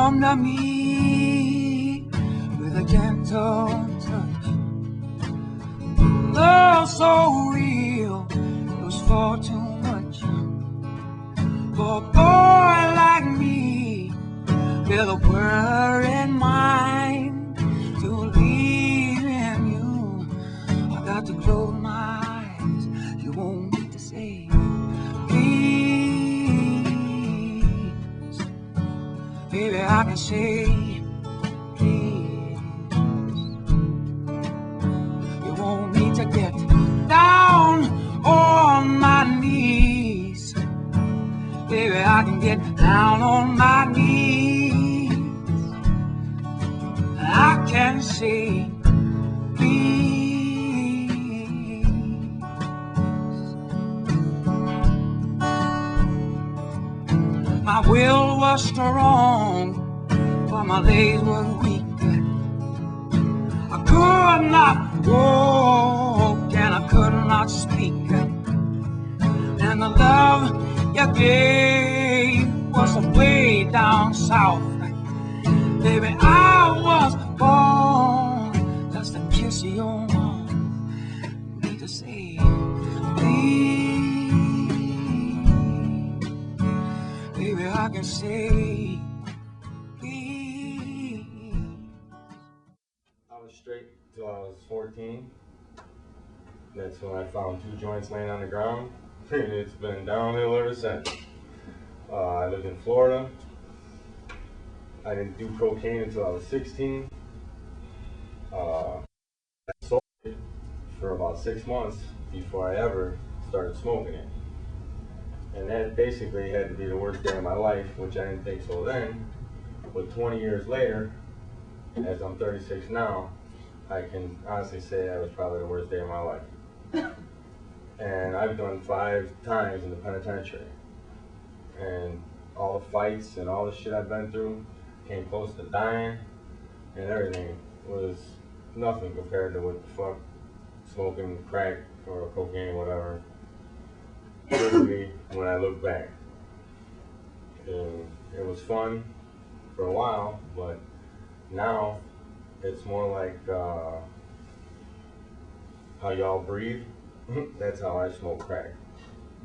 come to me with a gentle touch. Love so real, it was far too much for a boy like me, with a word in mind to believe in you. I got to close my eyes, you won't need to say please. Baby, I can say please. You won't need to get down on my knees. Baby, I can get down on my knees. I can say please. My will was strong, but my legs were weak. I could not walk and I could not speak. And the love you gave was way down south. Baby, I was born just to kiss your mouth. Need to say please. Baby, I can say please. I was straight till I was 14. That's when I found 2 joints laying on the ground, and it's been downhill ever since. I lived in Florida. I didn't do cocaine until I was 16. I sold it for about 6 months before I ever started smoking it. And that basically had to be the worst day of my life, which I didn't think so then. But 20 years later, as I'm 36 now, I can honestly say that was probably the worst day of my life. And I've done 5 times in the penitentiary. And all the fights and all the shit I've been through, came close to dying, and everything was nothing compared to what the fuck smoking crack or cocaine or whatever did to me when I look back. And it was fun for a while, but now it's more like how y'all breathe. That's how I smoke crack.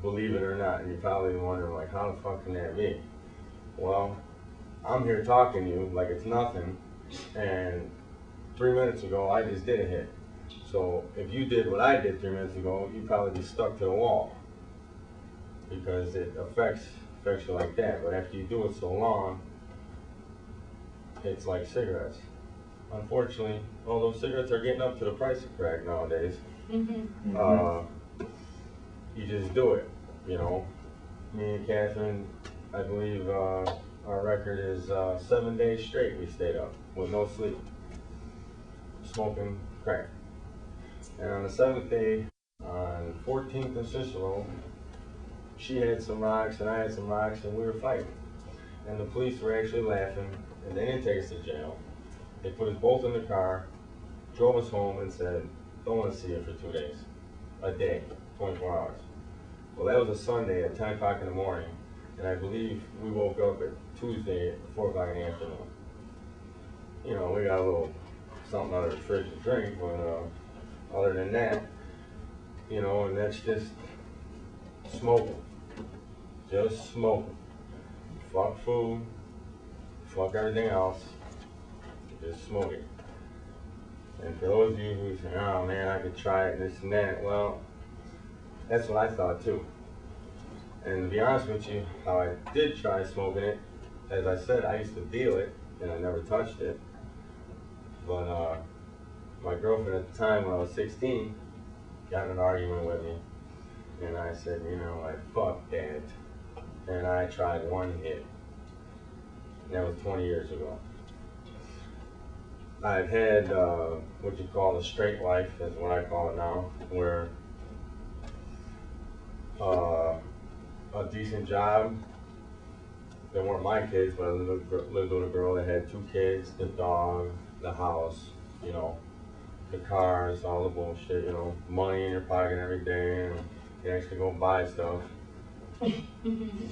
Believe it or not, and you're probably wondering, like, how the fuck can that be? Well, I'm here talking to you like it's nothing, and 3 minutes ago I just did a hit. So if you did what I did 3 minutes ago, you'd probably be stuck to the wall, because it affects you like that. But after you do it so long, it's like cigarettes. Unfortunately, all those cigarettes are getting up to the price of crack nowadays. You just do it, you know. Me and Catherine, I believe our record is 7 days straight we stayed up with no sleep, smoking crack. And on the 7th day, on 14th and Cicero, she had some rocks and I had some rocks, and we were fighting. And the police were actually laughing, and they didn't take us to jail. They put us both in the car, drove us home, and said, don't want to see you for 2 days. A day, 24 hours. Well, that was a Sunday at 10 o'clock in the morning, and I believe we woke up at Tuesday at 4 o'clock in the afternoon. You know, we got a little something out of the fridge to drink, but other than that, you know, and that's just smoking. Just smoking. Fuck food, fuck everything else, just smoke it. And for those of you who say, oh man, I could try it, this and that, well, that's what I thought too. And to be honest with you, how I did try smoking it, as I said, I used to deal it, and I never touched it. But my girlfriend at the time, when I was 16, got in an argument with me, and I said, you know, like, fuck that. And I tried one hit. And that was 20 years ago. I've had what you call a straight life, is what I call it now, where a decent job. They weren't my kids, but I lived with a girl that had 2 kids, the dog, the house, you know, the cars, all the bullshit, you know, money in your pocket every day, and you actually go buy stuff.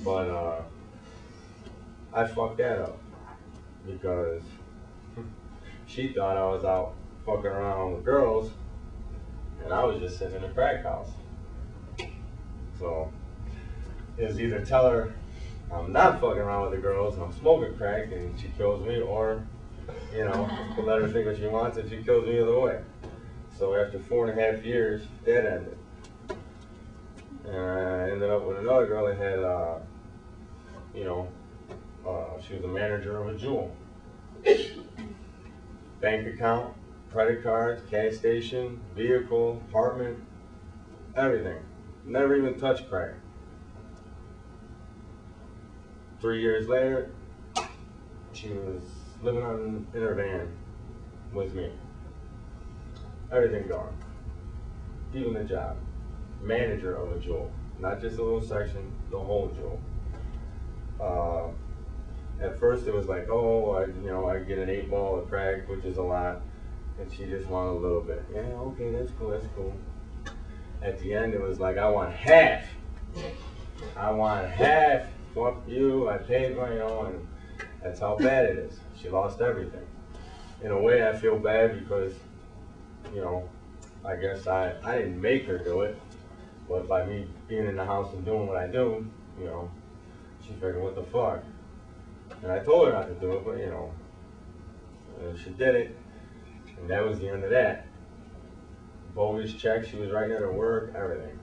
But I fucked that up. because she thought I was out fucking around with girls, and I was just sitting in a crack house. So it was either tell her I'm not fucking around with the girls and I'm smoking crack and she kills me, or, you know, let her think what she wants and she kills me either way. So after 4.5 years, that ended. And I ended up with another girl that had, she was a manager of a jewel. Bank account, credit cards, gas station, vehicle, apartment, everything. Never even touched crack. 3 years later, she was living in her van with me. Everything gone. Even the job. Manager of a jewel. Not just a little section, the whole jewel. At first it was like, oh, I get an 8 ball of crack, which is a lot, and she just wanted a little bit. Yeah, okay, that's cool, that's cool. At the end it was like, I want half. I want half. Fuck you, I paid my own, and that's how bad it is. She lost everything. In a way, I feel bad because, I guess I didn't make her do it, but by me being in the house and doing what I do, she figured, what the fuck? And I told her not to do it, but, she did it, and that was the end of that. Bogus check, she was writing at her work, everything.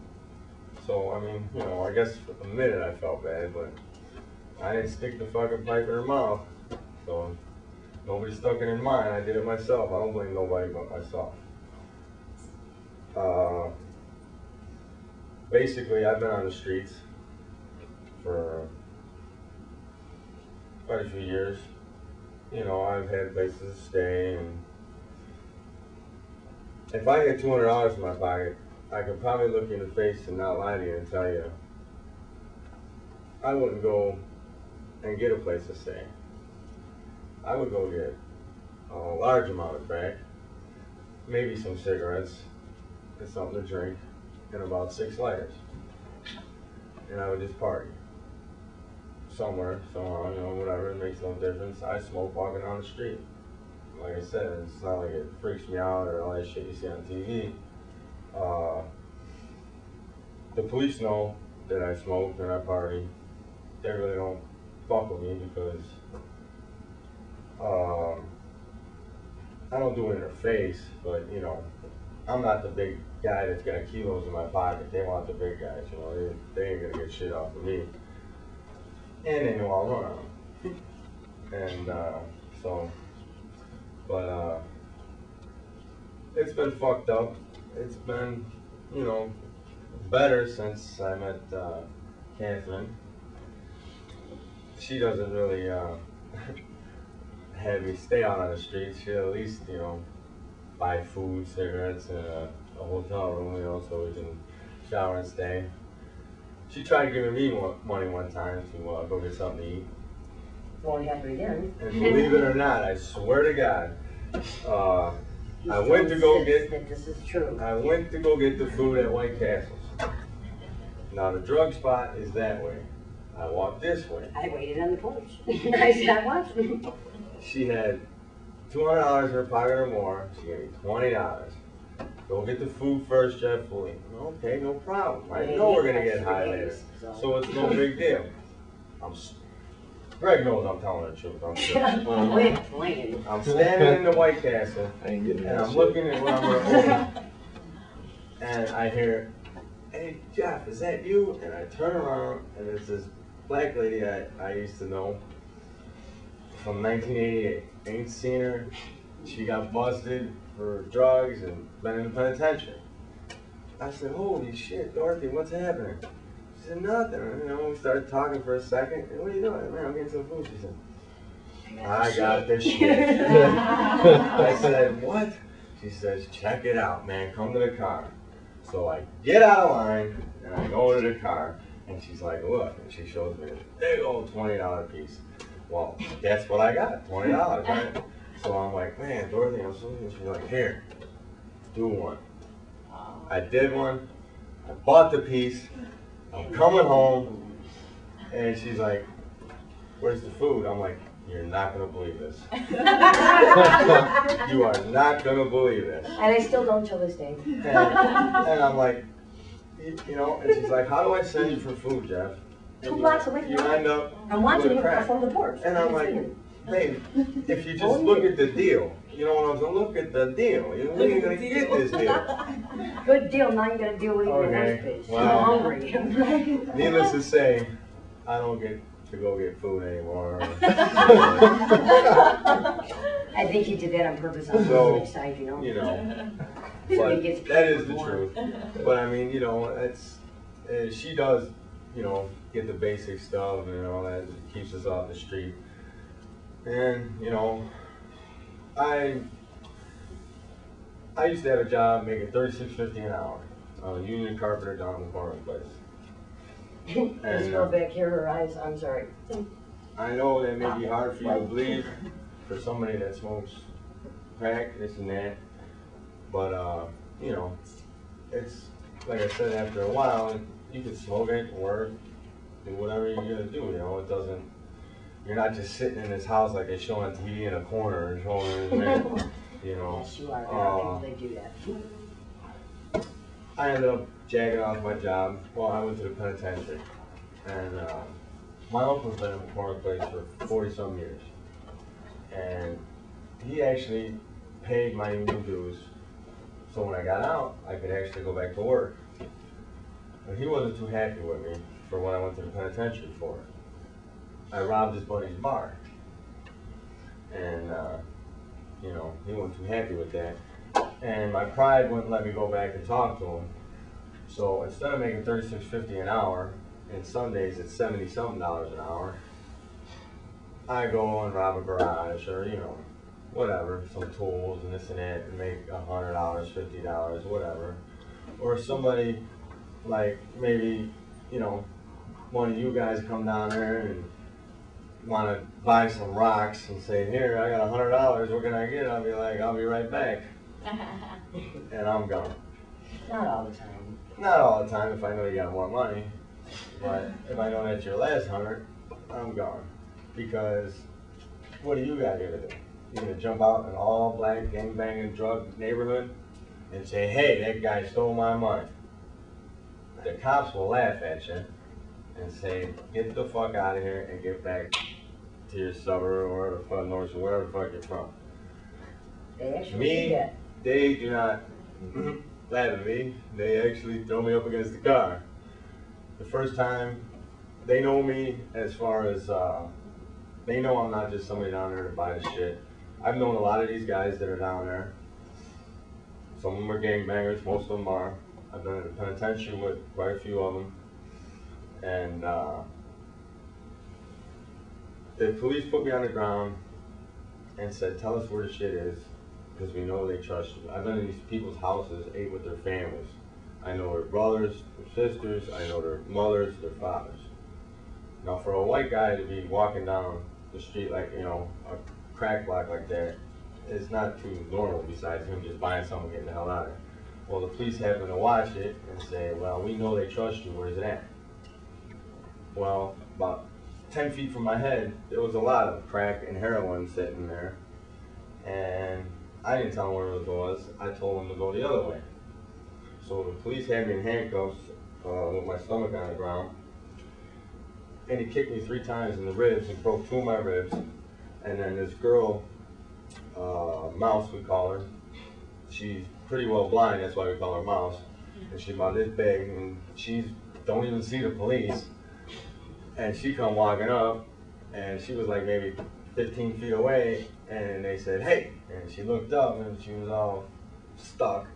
So, I mean, I guess for a minute I felt bad, but I didn't stick the fucking pipe in her mouth. So, nobody stuck it in mine. I did it myself. I don't blame nobody but myself. Basically, I've been on the streets for quite a few years. I've had places to stay, and if I had $200 in my pocket, I could probably look you in the face and not lie to you and tell you I wouldn't go and get a place to stay. I would go get a large amount of crack, maybe some cigarettes and something to drink, and about 6 lighters. And I would just party. Somewhere, somehow, whatever, it makes no difference. I smoke walking down the street. Like I said, it's not like it freaks me out or all that shit you see on TV. The police know that I smoke and I party. They really don't fuck with me because I don't do it in their face, but I'm not the big guy that's got kilos in my pocket. They want the big guys, they ain't gonna get shit off of me. And they know I'll run on them. And it's been fucked up. It's been, better since I met Catherine. She doesn't really have me stay out on the streets. She'll at least, buy food, cigarettes, and a hotel room, so we can shower and stay. She tried giving me money one time to go get something to eat. Won't happen again. And believe it or not, I swear to God, I went to go get the food at White Castles. Now the drug spot is that way. I walked this way. I waited on the porch. I sat watching. She had $200 in her pocket or more. She gave me $20. Go get the food first, Jeff Fully. Okay, no problem. I know we're gonna get high later, so it's no big deal. Greg knows I'm telling the truth. I'm sure. I'm standing in the White Castle, and I'm looking at where I'm gonna order, and I hear, "Hey Jeff, is that you?" And I turn around, and it's this black lady I used to know from 1988. Ain't seen her. She got busted for drugs and been in the penitentiary. I said, "Holy shit, Dorothy, what's happening?" She said, "Nothing." We started talking for a second. "What are you doing?" "Man, I'm getting some food." She said, "I got this shit." I said, "What?" She says, "Check it out, man. Come to the car." So I get out of line and I go to the car, and she's like, "Look," and she shows me this big old $20 piece. Well, that's what I got, $20, right? So I'm like, "Man, Dorothy, I'm so," and she's like, "Here, do one." I did one. I bought the piece. I'm coming home, and she's like, "Where's the food?" I'm like, You're not gonna believe this. You are not gonna believe this. And I still don't till this day. And I'm like, you know, and she's like, how do I send you for food, Jeff? 2 blocks away from You the end up I'm watching doing him crack. from the porch. And I'm like, babe, if you just look at the deal, you know what I'm saying? Look at the deal. You ain't gonna get this deal. Good deal, now you gotta deal with it in the Okay, first place. wow. I'm hungry. Needless to say, I don't get to go get food anymore. I think he did that on purpose on the So, other side, you know? You know, So he but gets that paid is the more. truth. But I mean, you know, it's she does, you know, get the basic stuff and all that, keeps us off the street. And you know, I used to have a job making $36.50 an hour. I was a union carpenter down in the corner place. This girl back here, her eyes, I'm sorry. I know that may be hard for you to believe for somebody that smokes crack, this and that, but you know, it's like I said, after a while, you can smoke it, work, do whatever you're gonna do. You know, it doesn't. You're not just sitting in this house like they show on TV in a corner and showing it. You know. Yes, you are. There are people that do that. I ended up jagging off my job. Well, I went to the penitentiary, and my uncle's been in the corner place for 40-some years, and he actually paid my union dues, so when I got out, I could actually go back to work. But he wasn't too happy with me for what I went to the penitentiary for. I robbed his buddy's bar, and you know, he wasn't too happy with that. And my pride wouldn't let me go back and talk to him. So instead of making $36.50 an hour, and Sundays it's $70-something an hour, I go and rob a garage or, you know, whatever, some tools and this and that, and make $100, $50, whatever. Or somebody, like maybe, you know, one of you guys come down there and want to buy some rocks and say, here, I got $100, what can I get? I'll be like, I'll be right back. And I'm gone. Not all the time. Not all the time if I know you got more money, but if I know that's your last 100, I'm gone. Because what do you got here to do? You gonna jump out in an all black gangbanging drug neighborhood and say, hey, that guy stole my money. The cops will laugh at you and say, get the fuck out of here and get back to your suburb or the fuck north or wherever the fuck you're from. They actually do Me, that. they do not laugh at me. They actually throw me up against the car. The first time, they know me as far as, they know I'm not just somebody down there to buy the shit. I've known a lot of these guys that are down there. Some of them are gangbangers, most of them are. I've been in the penitentiary with quite a few of them. And the police put me on the ground and said, tell us where the shit is, because we know they trust you. I've been in these people's houses, ate with their families. I know their brothers, their sisters, I know their mothers, their fathers. Now for a white guy to be walking down the street like, you know, a crack block like that, it's not too normal besides him just buying something and getting the hell out of it. Well, the police happen to watch it and say, well, we know they trust you, where's it at? Well, about 10 feet from my head, there was a lot of crack and heroin sitting there. And I didn't tell him where it was, I told him to go the other way. So the police had me in handcuffs with my stomach on the ground. And he kicked me 3 times in the ribs and broke 2 of my ribs. And then this girl, Mouse we call her, she's pretty well blind, that's why we call her Mouse. And she's about this big, and she don't even see the police. And she come walking up, and she was like maybe 15 feet away, and they said, hey, and she looked up, and she was all stuck.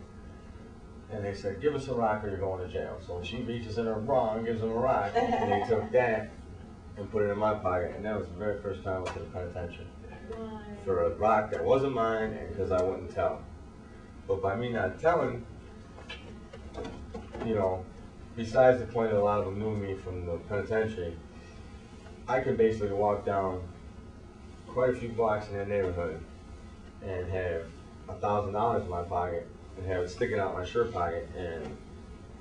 And they said, give us a rock or you're going to jail. So she reaches in her bra and gives them a rock, and they took that and put it in my pocket, and that was the very first time I went to the penitentiary. For a rock that wasn't mine, and because I wouldn't tell. But by me not telling, you know, besides the point that a lot of them knew me from the penitentiary, I could basically walk down quite a few blocks in that neighborhood and have $1,000 in my pocket and have it sticking out my shirt pocket, and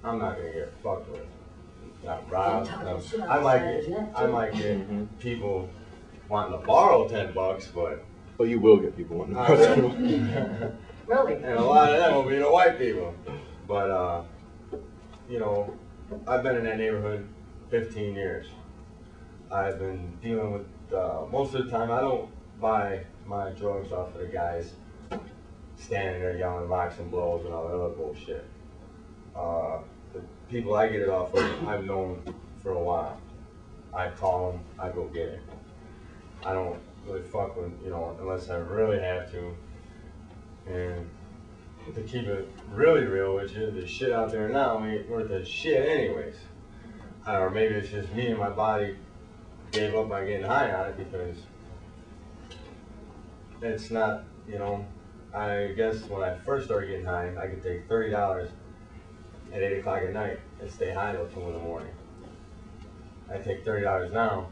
I'm not gonna get fucked with. Not robbed. No. I might get people wanting to borrow $10, but Oh, you will get people in the I will. Really? And a lot of them will be the white people. But you know, I've been in that neighborhood 15 years. I've been dealing with most of the time. I don't buy my drugs off of the guys standing there yelling rocks and blows and all that other bullshit. The people I get it off of, I've known for a while. I call them, I go get it. I don't really fuck with, you know, unless I really have to. And to keep it really real with you, the shit out there now ain't worth a shit anyways. Or maybe it's just me and my body gave up by getting high on it because it's not, you know, I guess when I first started getting high, I could take $30 at 8 o'clock at night and stay high till 2 in the morning. I take $30 now,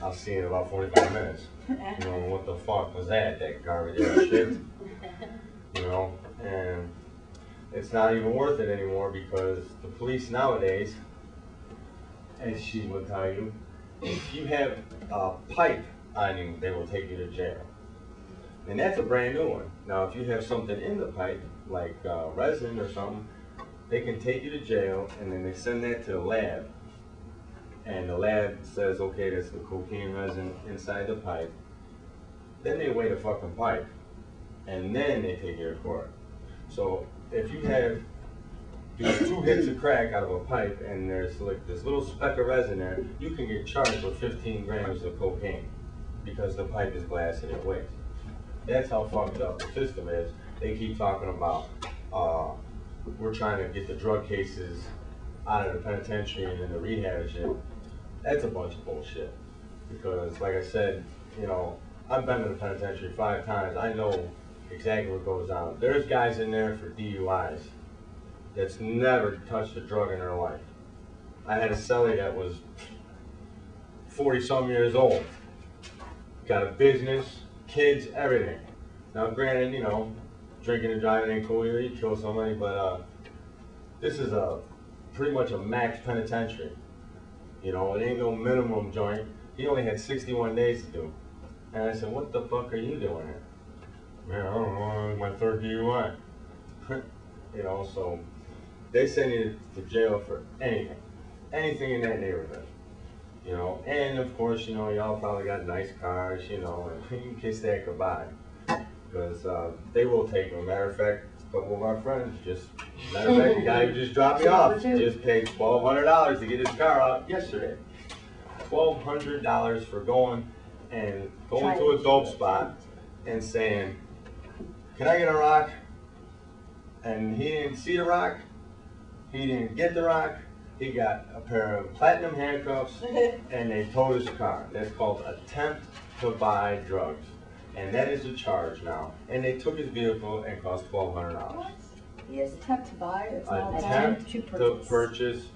I'll see in about 45 minutes. You know, what the fuck was that garbage ass shit? You know, and it's not even worth it anymore because the police nowadays, as she will tell you, if you have a pipe on you, they will take you to jail. And that's a brand new one. Now, if you have something in the pipe, like resin or something, they can take you to jail, and then they send that to the lab. And the lab says, okay, that's the cocaine resin inside the pipe. Then they weigh the fucking pipe, and then they take you to court. So if you have 2 hits of crack out of a pipe, and there's like this little speck of resin there, you can get charged with 15 grams of cocaine because the pipe is glass and it weighs. That's how fucked up the system is. They keep talking about we're trying to get the drug cases out of the penitentiary and in the rehab and shit. That's a bunch of bullshit. Because, like I said, you know, I've been to the penitentiary 5 times. I know exactly what goes on. There's guys in there for DUIs that's never touched a drug in their life. I had a cellie that was 40-some years old. Got a business, kids, everything. Now, granted, you know, drinking and driving ain't cool either. You kill somebody, but this is pretty much a max penitentiary. You know, it ain't no minimum joint. He only had 61 days to do. And I said, what the fuck are you doing here? Man, I don't know, it was my 3rd DUI. You know, so they send you to jail for anything. Anything in that neighborhood. You know, and of course, you know, y'all probably got nice cars, you know, and you can kiss that goodbye. Because they will take them. Matter of fact, a couple of our friends matter of fact, the guy who just dropped me off just paid $1,200 to get his car out yesterday. $1,200 for going to a dope spot and saying, can I get a rock? And he didn't see the rock. He didn't get the rock. He got a pair of platinum handcuffs and they towed his car. That's called attempt to buy drugs. And that is a charge now. And they took his vehicle and cost $1,200. What? Yes, attempt to buy, it's not Attempt to purchase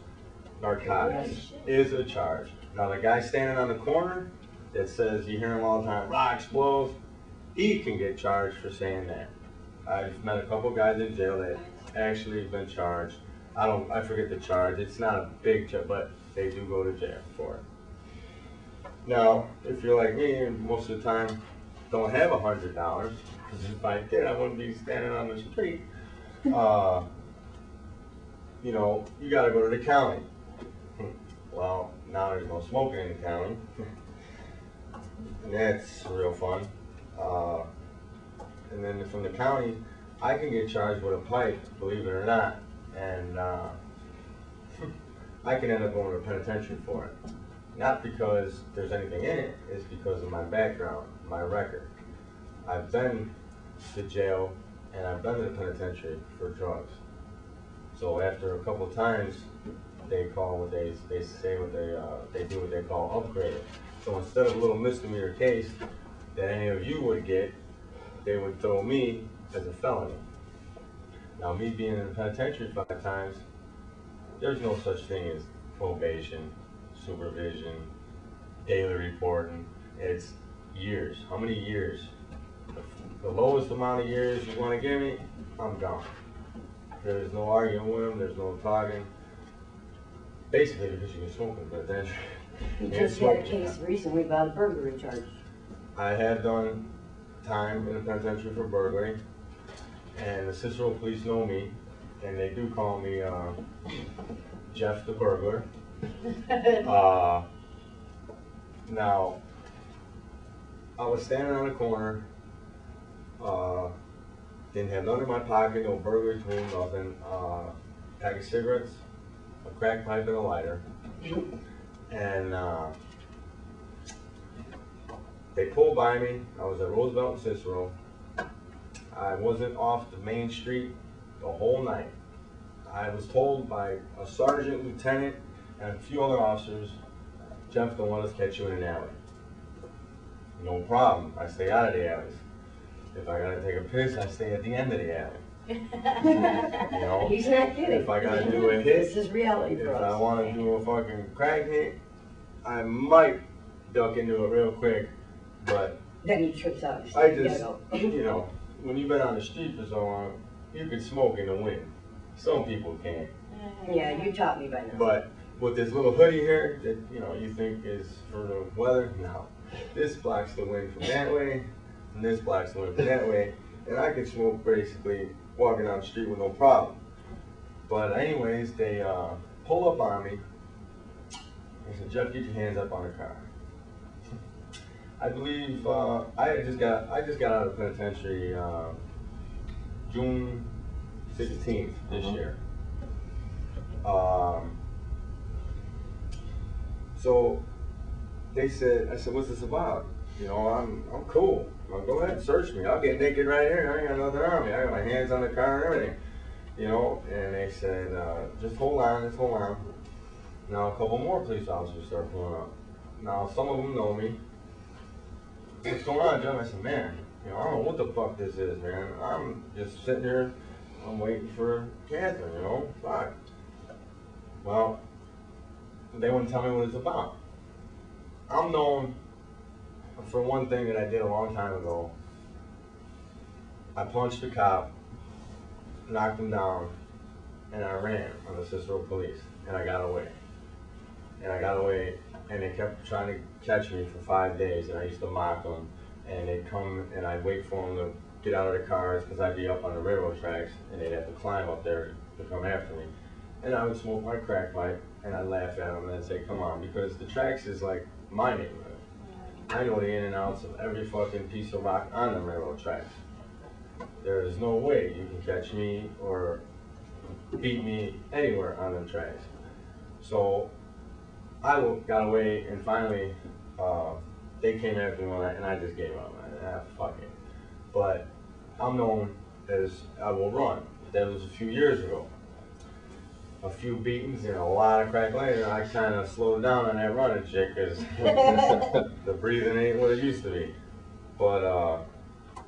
narcotics is a charge. Now the guy standing on the corner that says, you hear him all the time, rocks, blows, he can get charged for saying that. I've met a couple guys in jail that actually have been charged. I forget the charge. It's not a big charge, but they do go to jail for it. Now, if you're like me, and most of the time don't have $100, because if I did, I wouldn't be standing on the street. You know, you got to go to the county. Well, now there's no smoking in the county. And that's real fun. And then from the county, I can get charged with a pipe, believe it or not. And I can end up going to a penitentiary for it. Not because there's anything in it, it's because of my background, my record. I've been to jail and I've been to the penitentiary for drugs. So after a couple of times, they call what they say what they do what they call upgraded. So instead of a little misdemeanor case that any of you would get, they would throw me as a felony. Now, me being in the penitentiary 5 times, there's no such thing as probation, supervision, daily reporting. It's years. How many years? The lowest amount of years you want to give me, I'm gone. There's no arguing with them. There's no talking. Basically, because you can smoke in the penitentiary. You and just had a smoking. case recently about a burglary charge. I have done time in the penitentiary for burglary, and the Cicero police know me, and they do call me Jeff the burglar. Now, I was standing on the corner, didn't have none in my pocket, no burglary tools, nothing, pack of cigarettes, a crack pipe, and a lighter, and they pulled by me. I was at Roosevelt and Cicero. I wasn't off the main street the whole night. I was told by a sergeant, lieutenant, and a few other officers, Jeff, don't let us catch you in an alley. No problem. I stay out of the alleys. If I gotta take a piss, I stay at the end of the alley. You know? He's not kidding. If I gotta do a hit, This is reality if for us. I wanna do a fucking crack hit, I might duck into it real quick, but Then he trips out. I just, you know, when you've been on the street for so long, you can smoke in the wind. Some people can't. Yeah, you taught me by now. But with this little hoodie here that, you know, you think is for the weather, no. This blocks the wind from that way, and this blocks the wind from that way, and I can smoke basically walking down the street with no problem. But anyways, they pull up on me. They said, Jeff, get your hands up on the car. I believe I just got out of the penitentiary June 16th this year. So they said, I said, what's this about? You know, I'm cool. Well, go ahead and search me. I'll get naked right here. I ain't got nothing on me. I got my hands on the car and everything. You know, and they said, just hold on, just hold on. Now a couple more police officers start pulling up. Now some of them know me. What's going on, Jeff? I said, man, you know, I don't know what the fuck this is, man. I'm just sitting here, I'm waiting for Catherine, you know, fuck. Well, they wouldn't tell me what it's about. I'm known for one thing that I did a long time ago. I punched a cop, knocked him down, and I ran on the Cicero police, and I got away. And they kept trying to catch me for 5 days, and I used to mock them, and they'd come, and I'd wait for them to get out of the cars, because I'd be up on the railroad tracks, and they'd have to climb up there to come after me. And I would smoke my crack pipe, and I'd laugh at them, and I'd say, come on, because the tracks is like my neighborhood. I know the in and outs of every fucking piece of rock on the railroad tracks. There is no way you can catch me or beat me anywhere on them tracks. So I got away, and finally they came after me and I just gave up. Fuck it. But I'm known as I will run. That was a few years ago. A few beatings and a lot of crack later, I kind of slowed down on that running shit because the breathing ain't what it used to be. But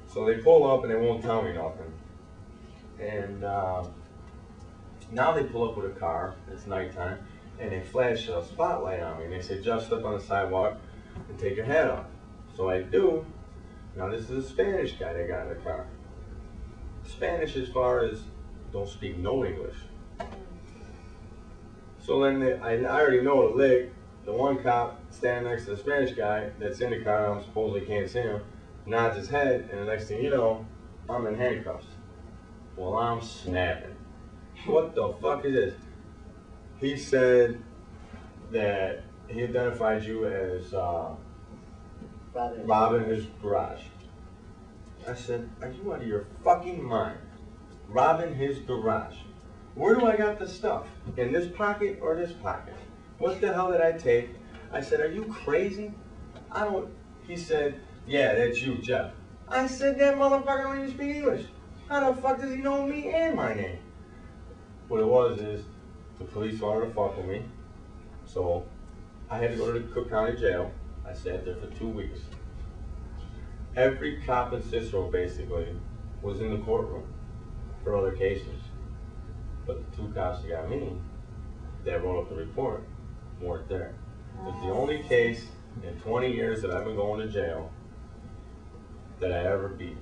so they pull up and they won't tell me nothing. And now they pull up with a car. It's nighttime. And they flash a spotlight on me, and they say, just step on the sidewalk and take your hat off. So I do. Now this is a Spanish guy that got in the car. Spanish as far as don't speak no English. So then I already know the lick. The one cop standing next to the Spanish guy that's in the car, I supposedly can't see him, nods his head, and the next thing you know, I'm in handcuffs. Well, I'm snapping. What the fuck is this? He said that he identified you as robbing his garage. I said, are you out of your fucking mind? Robbing his garage. Where do I got the stuff? In this pocket or this pocket? What the hell did I take? I said, are you crazy? I don't. He said, yeah, that's you, Jeff. I said, that motherfucker don't even speak English. How the fuck does he know me and my name? What it was is, the police wanted to fuck with me, so I had to go to the Cook County Jail. I sat there for 2 weeks. Every cop in Cicero basically was in the courtroom for other cases, but the 2 cops that got me, that wrote up the report, weren't there. It's the only case in 20 years that I've been going to jail that I ever beat,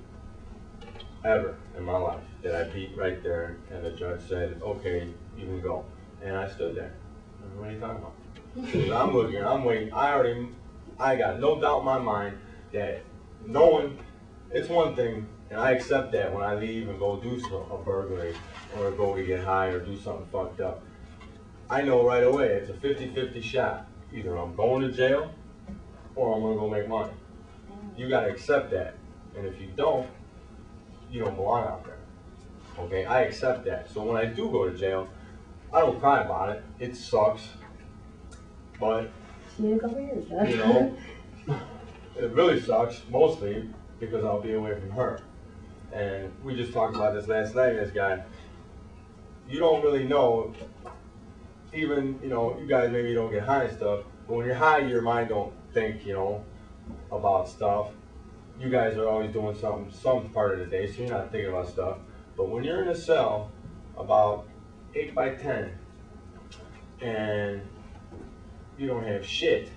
ever in my life, that I beat right there, and the judge said, okay, you can go. And I stood there. What are you talking about? 'Cause I'm looking, I'm waiting. I got no doubt in my mind that knowing it's one thing, and I accept that when I leave and go do a burglary or go to get high or do something fucked up. I know right away it's a 50-50 shot. Either I'm going to jail or I'm gonna go make money. You gotta accept that. And if you don't belong out there. Okay, I accept that. So when I do go to jail, I don't cry about it. It sucks. But, See you in a couple years, huh? you know, it really sucks, mostly because I'll be away from her. And we just talked about this last night, this guy. You don't really know, even, you guys maybe don't get high and stuff, but when you're high, your mind don't think, about stuff. You guys are always doing something some part of the day, so you're not thinking about stuff. But when you're in a cell, about 8 by 10, and you don't have shit,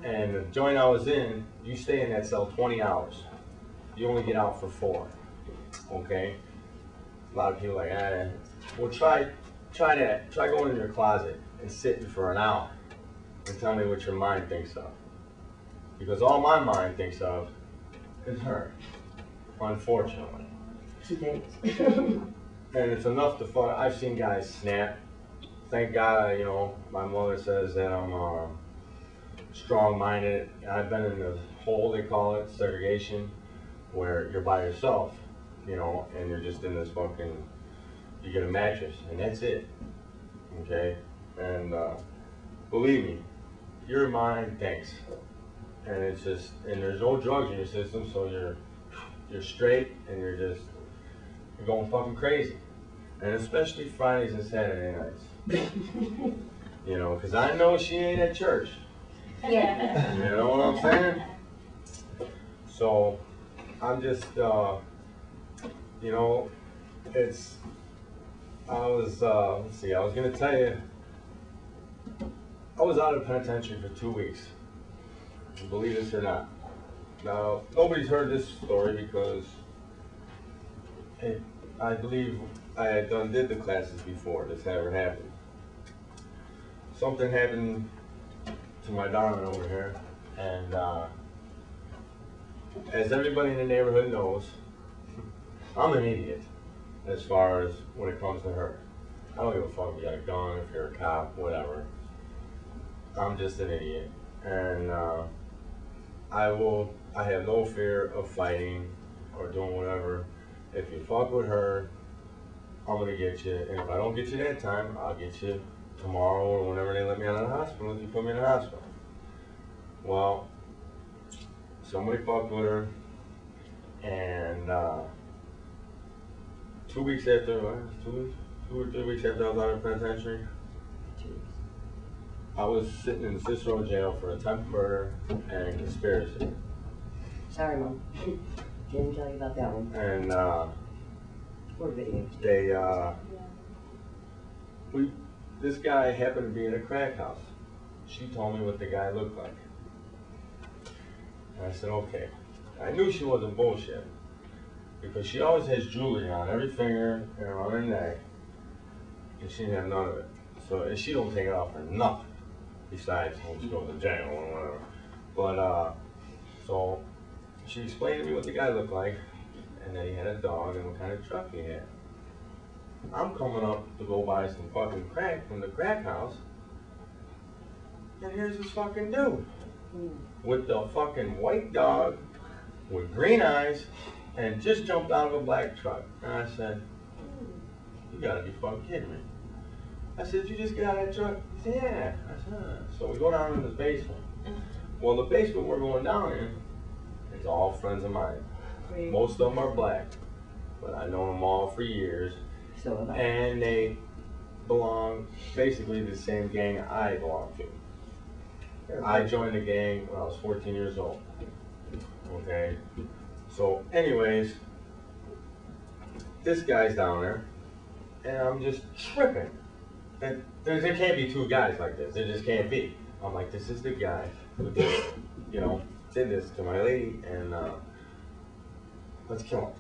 and the joint I was in, you stay in that cell 20 hours. You only get out for 4, okay? A lot of people are like, well, try that. Try going in your closet and sitting for an hour and tell me what your mind thinks of. Because all my mind thinks of is her, unfortunately. She thinks. And it's enough to fuck. I've seen guys snap. Thank God, my mother says that I'm strong-minded. I've been in the hole, they call it, segregation, where you're by yourself, and you're just in this fucking, you get a mattress, and that's it, okay? And believe me, your mind thinks. And it's just, and there's no drugs in your system, so you're straight, and you're going fucking crazy. And especially Fridays and Saturday nights. Because I know she ain't at church. Yeah. You know what I'm saying? So, I'm just, let's see, I was going to tell you, I was out of penitentiary for 2 weeks. Believe this or not. Now, nobody's heard this story because I believe I had did the classes before this ever happened. Something happened to my darling over here, and as everybody in the neighborhood knows, I'm an idiot as far as when it comes to her. I don't give a fuck if you got a gun, if you're a cop, whatever. I'm just an idiot. And I have no fear of fighting or doing whatever. If you fuck with her, I'm gonna get you. And if I don't get you that time, I'll get you tomorrow or whenever they let me out of the hospital if you put me in the hospital. Well, somebody fucked with her, and 2 weeks after, 2 or 3 weeks after I was out of penitentiary, I was sitting in the Cicero jail for attempted murder and conspiracy. Sorry, Mom. Didn't tell you about that one. And Poor video. this guy happened to be in a crack house. She told me what the guy looked like. And I said, okay. I knew she wasn't bullshit because she always has jewelry on every finger and around her neck, and she didn't have none of it. So, and she don't take it off for nothing. Besides when she goes to jail or whatever. But, so she explained to me what the guy looked like, and that he had a dog and what kind of truck he had. I'm coming up to go buy some fucking crack from the crack house, and here's this fucking dude with the fucking white dog with green eyes and just jumped out of a black truck. And I said, you gotta be fucking kidding me. I said, did you just get out of that truck? He said, yeah. I said, so we go down in this basement. Well, the basement we're going down in is all friends of mine. Most of them are black, but I've known them all for years. And they belong basically to the same gang I belong to. I joined the gang when I was 14 years old. Okay? So anyways, this guy's down there, and I'm just tripping. And there can't be two guys like this. There just can't be. I'm like, this is the guy who did, did this to my lady, and let's kill him.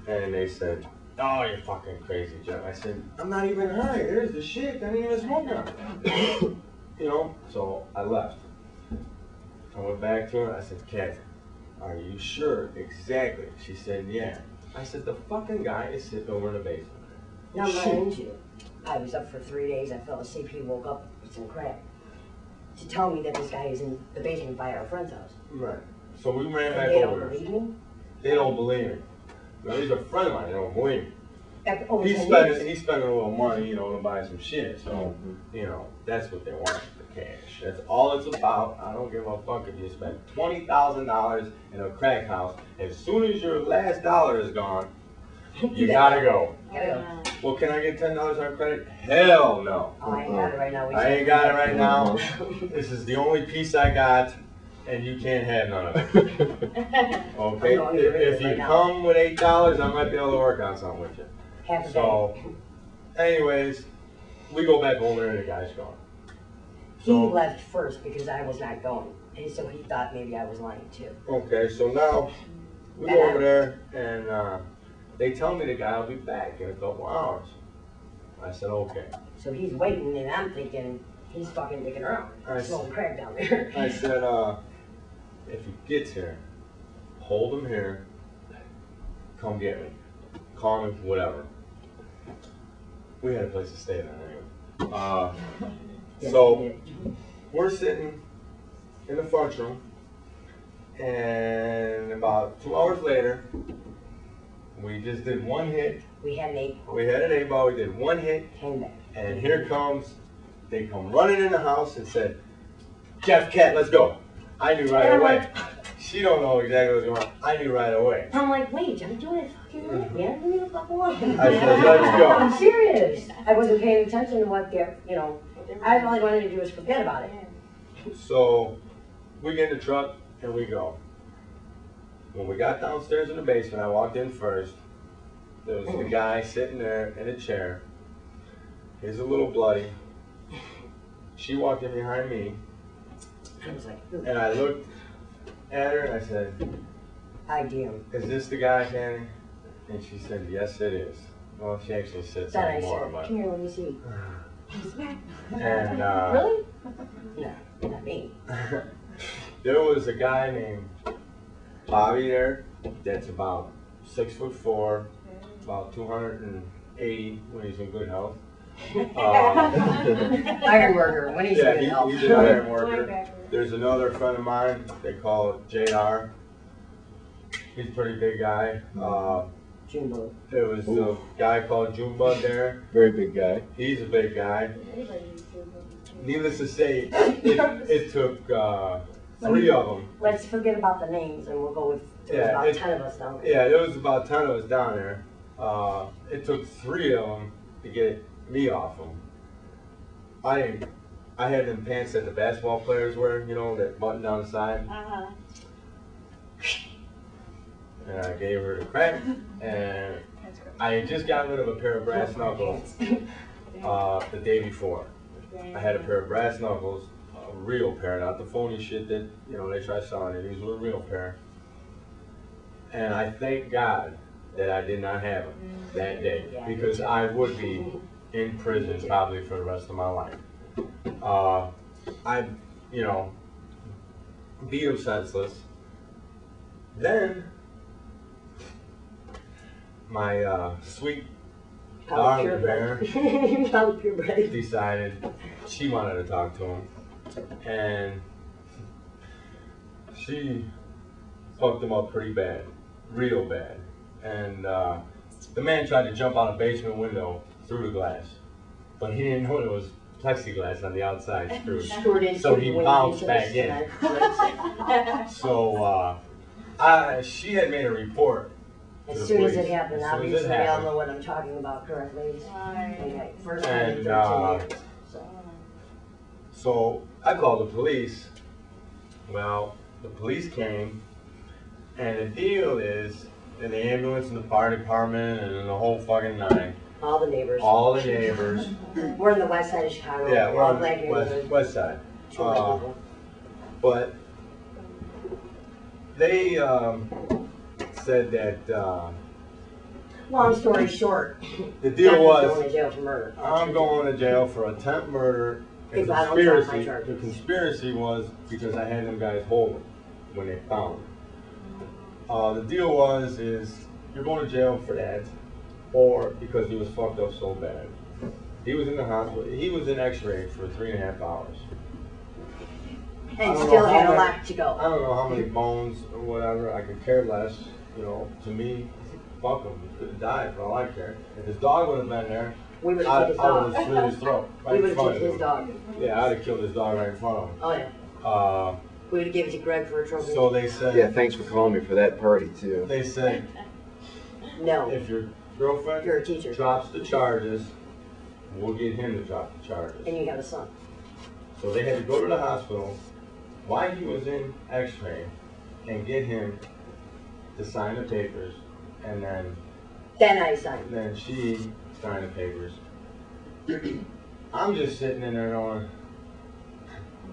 And they said, oh, you're fucking crazy, Jeff. I said, I'm not even high. There's the shit. I didn't even smoke on it. You know, so I left. I went back to her. I said, Kat, are you sure exactly? She said, yeah. I said, the fucking guy is sitting over in the basement. Now, mind you, I was up for 3 days. I fell asleep. He woke up with some crack to tell me that this guy is in the basement by our friend's house. Right. So we ran And back they over don't there. believe me? They don't believe me. Now, he's a friend of mine. They don't believe me. After over He's 10 spending, years. he's spending a little money, you know, to buy some shit. So, you know, that's what they want, the cash. That's all it's about. I don't give a fuck if you spend $20,000 in a crack house. As soon as your last dollar is gone, you gotta go. Gotta go. Well, can I get $10 on credit? Hell no. Oh, I ain't got it right now. I ain't got it right now. This is the only piece I got, and you can't have none of it. Okay? If you come with $8, I might be able to work on something with you. Half a day. So, anyways, we go back over there and the guy's gone. He left first because I was not going. And so he thought maybe I was lying too. Okay, so now we go over there and they tell me the guy will be back in a couple hours. I said, okay. So he's waiting and I'm thinking he's fucking dicking around. Smoking crack down there. I said, if he gets here, hold him here, come get me. Call me, whatever. We had a place to stay then anyway. So we're sitting in the function, and about 2 hours later, we just did one hit. We had an 8 ball. We had an 8 ball, we did one hit, Came back. and here comes, they come running in the house and said, Jeff, Kat, let's go. I knew right And I'm away. like- She don't know exactly what's going on. I knew right away. I'm like, wait, I'm doing it fucking right. Yeah, leave me the fuck alone. I said, let's go. I'm serious. I wasn't paying attention to what they're, you know, I all I wanted to do was forget about it. So we get in the truck and we go. When we got downstairs in the basement, I walked in first. There was the guy sitting there in a chair. He's a little bloody. She walked in behind me, I was like, ooh, and I looked at her and I said, idea. is this the guy, Candy? And she said, yes, it is. Well, she actually said Then I something more, said, but. come here, let me see. And Really? No, not me. there was a guy named Bobby there that's about 6'4", about 280 when he's in good health. Iron worker, when he's Yeah, in health. he's an iron worker. There's another friend of mine, they call JR. He's a pretty big guy. Junebug. There was a guy called Junebug there. Very big guy. He's a big guy. Needless to say, it took 3 of them. Let's forget about the names and we'll go with, there was Yeah, about it- 10 of us down there. Yeah, there was about 10 of us down there. It took 3 of them to get me off them. I had them pants that the basketball players wear, you know, that button down the side. Uh-huh. And I gave her the crack, and I had just got rid of a pair of brass knuckles the day before. I had a pair of brass knuckles, a real pair, not the phony shit that, you know, they try selling it. These were a real pair. And I thank God that I did not have them that day, because I would be in prison probably for the rest of my life. I, you know, beat him senseless. Then my sweet darling bear Probably purebred. decided she wanted to talk to him, and she fucked him up pretty bad, real bad. And the man tried to jump out a basement window through the glass, but he didn't know there was plexiglass on the outside screwed. So he bounced back in. So she had made a report. As to the soon as police. it happened, As soon as it obviously we all happened. know what I'm talking about correctly. Right. Okay, first time in And 13 years. So. so I called the police. Well, the police came, and the deal is, in the ambulance and the fire department and the whole fucking nine, All the neighbors. all the neighbors. We're in the west side of Chicago. Yeah, We're we're all on black the neighborhood. west side. 200 people. But they said that Long story short, the deal Jeff is was, going to jail for murder. I'm going to jail for attempt murder If I don't drop my The charges. conspiracy was because I had them guys hold him when they found him. The deal is you're going to jail for that, or because he was fucked up so bad. He was in the hospital. He was in X-ray for 3.5 hours. And still had a lot to I go. don't know how many bones or whatever. I could care less. You know, to me, fuck him. He could have died for all I care. If his dog would have been there, We would I have killed his would dog. have slit his throat right We in would have front killed of his him. dog. Yeah, I'd have killed his dog right in front of him. Oh yeah. We would have given it to Greg for a trophy. So they said. Yeah, thanks for calling me for that party too. They said No. if your girlfriend You're a teacher. drops the charges, we'll get him to drop the charges. And you have a son. So they had to go to the hospital while he was in X-ray and get him to sign the papers, and then I signed. she signed the papers. I'm just sitting in there going,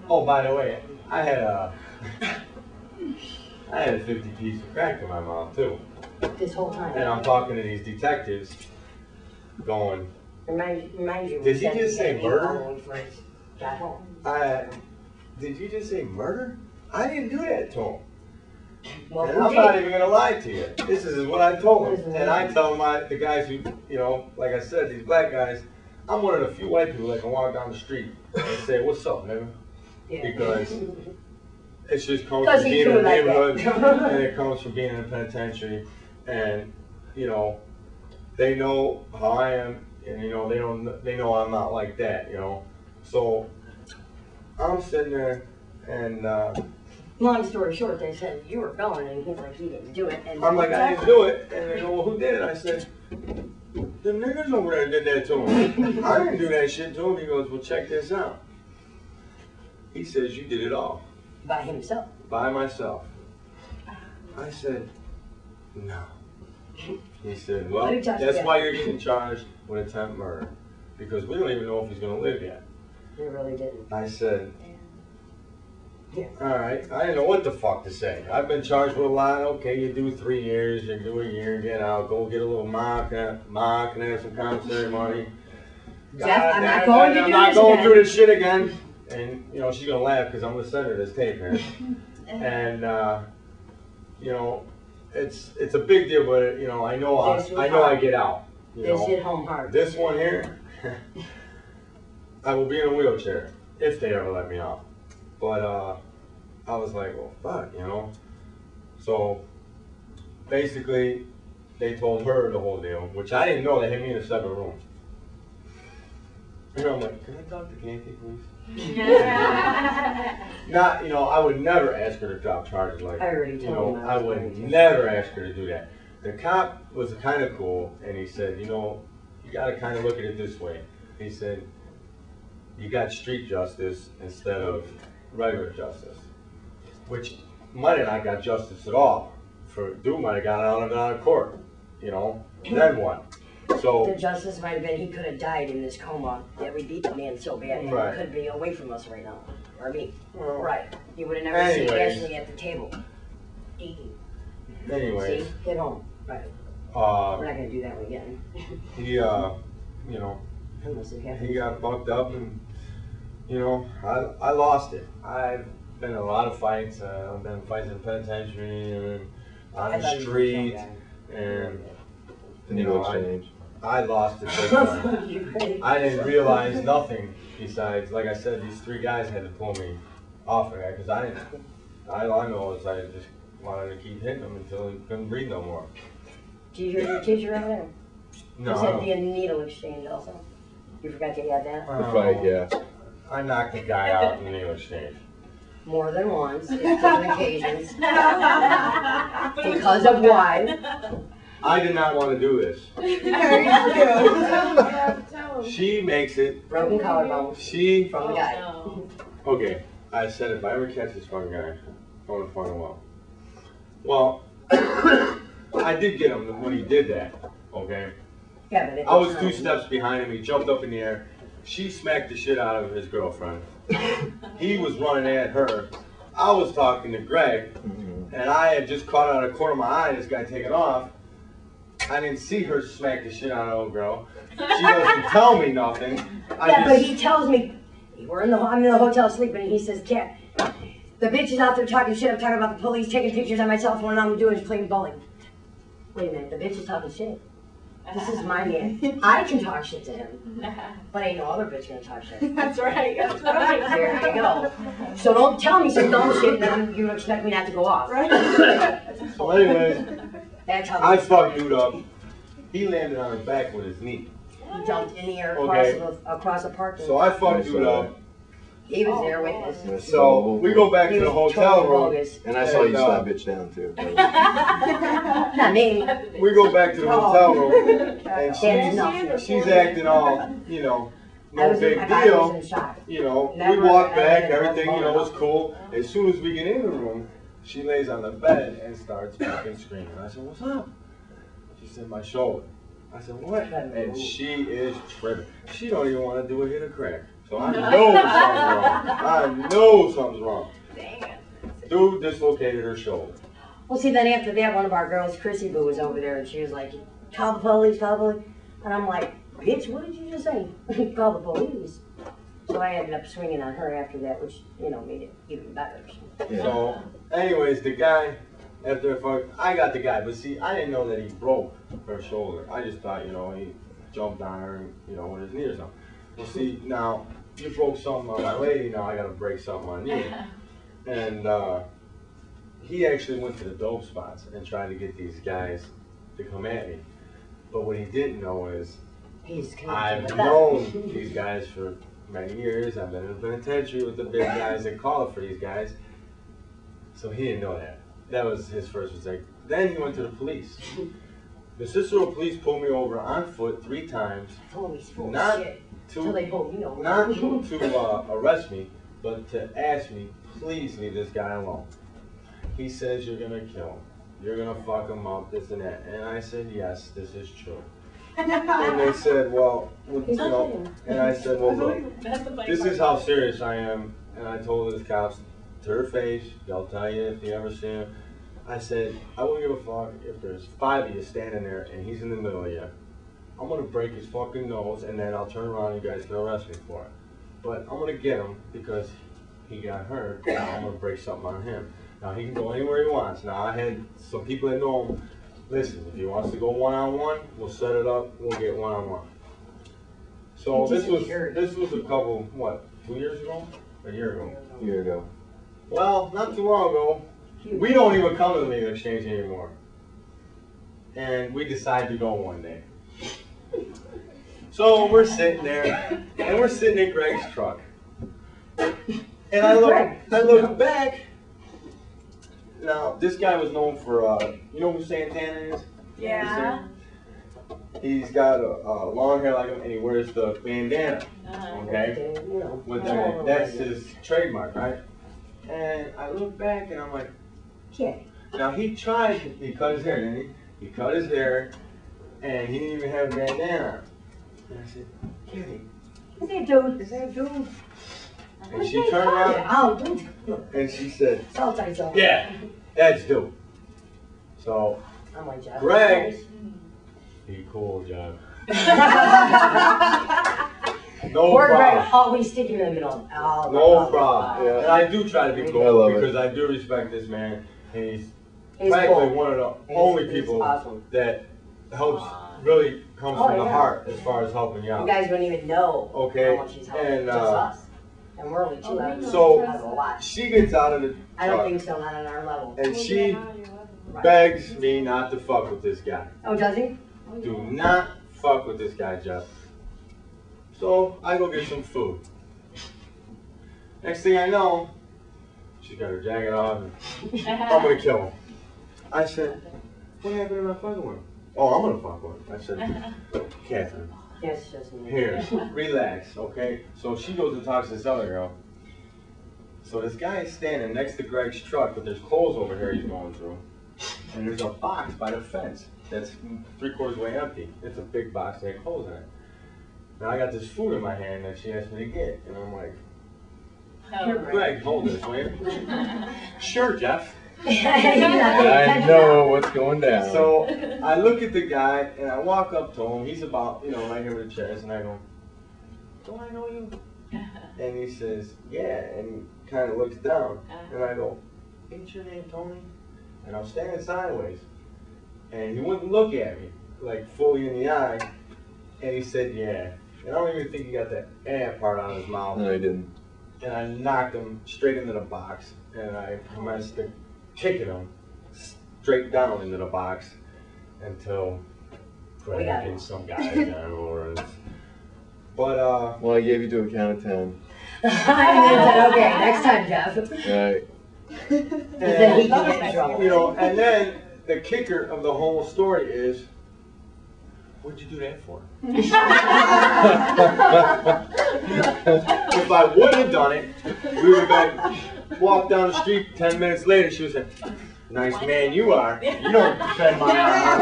oh, by the way, I had a 50 piece of crack in my mouth too. This whole time. And I'm talking to these detectives going, Remind you. Did he just say murder? When we first got home. Did you just say murder? I didn't do that to him. Well, And who I'm not did? even gonna lie to you. This is what I told him. And I tell the guys who, you know, like I said, these black guys, I'm one of the few white people that can walk down the street and say, what's up, nigga? Yeah. Because it just comes Because from he's being in the true like neighborhood, that. and it comes from being in a penitentiary, and you know, they know how I am, and you know, they know I'm not like that, you know. So I'm sitting there, and Long story short, they said you were going, and he's like, he didn't do it. And I'm like, I didn't do it, and they go, well, who did it? I said, the niggas over there did that to him. I didn't do that shit to him. He goes, well, check this out. He says, you did it all. By himself. By myself. I said, no. He said, well, Let me touch that's it. why you're getting charged with attempt murder. Because we don't even know if he's going to live yet. They really didn't. I said, Yeah. all right. I didn't know what the fuck to say. I've been charged with a lot. Okay, you do 3 years, you do a year, get out, go get a little mock, and have some commissary money. Jeff, I'm not going to do I'm not this going again. through this shit again. And, you know, she's going to laugh because I'm going to send her this tape here. And, you know, it's a big deal, but, you know, I know I get out. You This know. hit home hard. This one here, I will be in a wheelchair if they ever let me out. But I was like, well, fuck, you know. So basically, they told her the whole deal, which I didn't know. They had me in a separate room. And I'm like, can I talk to Kathy, please? Not, you know, I would never ask her to drop charges like I already you told know, him I I was would going to. never ask her to do that. The cop was kind of cool, and he said, you know, you got to kind of look at it this way. He said, you got street justice instead of regular justice, which might have not got justice at all. For dude might have got out of court, you know. Then what? The So justice might have been he could have died in this coma that we beat the man so bad Right. he could be away from us right now. Or me. Well, Right. You would have never seen anyways. Ashley at the table. Eating. anyways, See? Hit home. Right. We're uh, not gonna do that one again. he you know, Unless it happens. he got fucked up, and you know, I lost it. I've been in a lot of fights. I've been fights in the penitentiary and on I the thought you were street, so bad. and The you new know, exchange. I lost it big time. I didn't realize nothing besides, like I said, these 3 guys had to pull me off of that because I didn't. All I know is I just wanted to keep hitting him until he couldn't breathe no more. Do you hear your teacher over there? No, You I said don't- the needle exchange also. You forgot to add that? Right, yeah. I knocked the guy out in the needle exchange. More than once, on different occasions. Because of why? I did not want to do this. She makes it. Broken collarbone She. from the guy. Okay, I said if I ever catch this fucking guy, I want to fuck him up. Well, I did get him when he did that. Okay. Yeah, but at I was the 2 time- steps behind him. He jumped up in the air. She smacked the shit out of his girlfriend. He was running at her. I was talking to Greg, and I had just caught out of the corner of my eye this guy taking off. I didn't see her smack the shit out of old girl. She doesn't tell me nothing. Yeah, but he tells me I'm in the hotel sleeping, and he says, Cat, the bitch is out there talking shit. I'm talking about the police, taking pictures on my cell phone, and all I'm doing is playing bowling. Wait a minute, the bitch is talking shit. This is my man. I can talk shit to him, but ain't no other bitch gonna talk shit. That's right. That's right. There you go. So don't tell me some dumb shit, and then you expect me not to go off. Right. So anyways, That's how I fucked dude up. He landed on his back with his knee. he jumped in the air Okay. across the parking. So I fucked dude up. He was there with us. So we go back to the hotel room. And I saw you slap bitch down too. Not me. We go back to the hotel room, and That's she's acting all, you know, I no was big in deal. shock. You know, we Never walk back, ever everything, you know, was fallen. cool. As soon as we get in the room, she lays on the bed and starts fucking screaming. I said, what's up? She said, my shoulder. I said, what? And she is tripping. She don't even want to do a hit of crack. So I know something's wrong. I know something's wrong. Dude dislocated her shoulder. Well, see, then after that, one of our girls, Chrissy Boo, was over there, and she was like, call the police, call the police. And I'm like, bitch, what did you just say? Call the police. So I ended up swinging on her after that, which, you know, made it even better. So, anyways, the guy, after I got the guy, but see, I didn't know that he broke her shoulder. I just thought, you know, he jumped on her, you know, with his knee or something. Well, see, now, you broke something on my lady, now I gotta break something on you. And he actually went to the dope spots and tried to get these guys to come at me. But what he didn't know is, I've known these guys for many years. I've been in the penitentiary with the big guys that call it for these guys. So he didn't know that. That was his first mistake. Then he went to the police. The Cicero police pulled me over on foot 3 times. Not to arrest me, but to ask me, please leave this guy alone. He says you're gonna kill him. You're gonna fuck him up, this and that. And I said, yes, this is true. And they said, well, you know, and I said, well, look, this is how serious I am. And I told these cops to her face, they'll tell you if you ever see him. I said, I won't give a fuck if there's 5 of you standing there and he's in the middle of you. I'm gonna break his fucking nose and then I'll turn around and you guys can arrest me for it. But I'm gonna get him because he got hurt. Now I'm gonna break something on him. Now he can go anywhere he wants. Now I had some people that know him. Listen, if he wants to go one-on-one, we'll set it up. We'll get one-on-one. So this was a couple, what, 2 years ago? A year ago. A year ago. Well, not too long ago. We don't even come to the legal exchange anymore. And we decide to go one day. So we're sitting there, and we're sitting in Greg's truck. And I look back. Now, this guy was known for, you know who Santana is? Yeah. He's got a long hair like him, and he wears the bandana. Okay? That's his trademark, right? And I look back, and I'm like, now he tried, he cut his hair, didn't he? He cut his hair, and he didn't even have a bandana. And I said, Kitty, is that dude? And she turned around, and she said, yeah, that's dude. So, Greg, be cool, John. No problem. Always sticking in the middle. No problem. Yeah. And I do try to be cool because I do respect this man. And he's practically one of the only people that helps, really comes from the heart as far as helping you out. You guys don't even know how much he's helping. Just us. And we're only 2 out of So she gets out of the truck. I don't think so, not on our level. And she begs me not to fuck with this guy. Oh, does he? Do not fuck with this guy, Jeff. So I go get some food. Next thing I know, she got her jacket off and I'm gonna kill him. I said, what happened to my fucking with him? Oh, I'm gonna fuck with him. I said, Catherine, Yes, just me. here, relax, okay? So she goes and talks to this other girl. So this guy is standing next to Greg's truck, but there's clothes over here he's going through. And there's a box by the fence that's 3/4 way empty. It's a big box that had clothes in it. Now I got this food in my hand that she asked me to get, and I'm like, here, Greg, hold this, will you? Sure, Jeff. I know what's going down. So I look at the guy and I walk up to him. He's about, right here with the chest, and I go, don't I know you? And he says, yeah, and he kind of looks down, and I go, ain't your name Tony? And I'm standing sideways, and he wouldn't look at me, like fully in the eye, and he said, yeah. And I don't even think he got that part out of his mouth. No, he didn't. And I knocked him straight into the box, and I commenced to kicking him straight down into the box until Greg and some guy afterwards. But well, I gave you to a count of 10. I said, okay, next time, Jeff. Right. Then he can get in trouble. You know, and then the kicker of the whole story is, what'd you do that for? If I wouldn't have done it, we would have been walked down the street 10 minutes later. She would say, nice man you are. You don't defend my arm.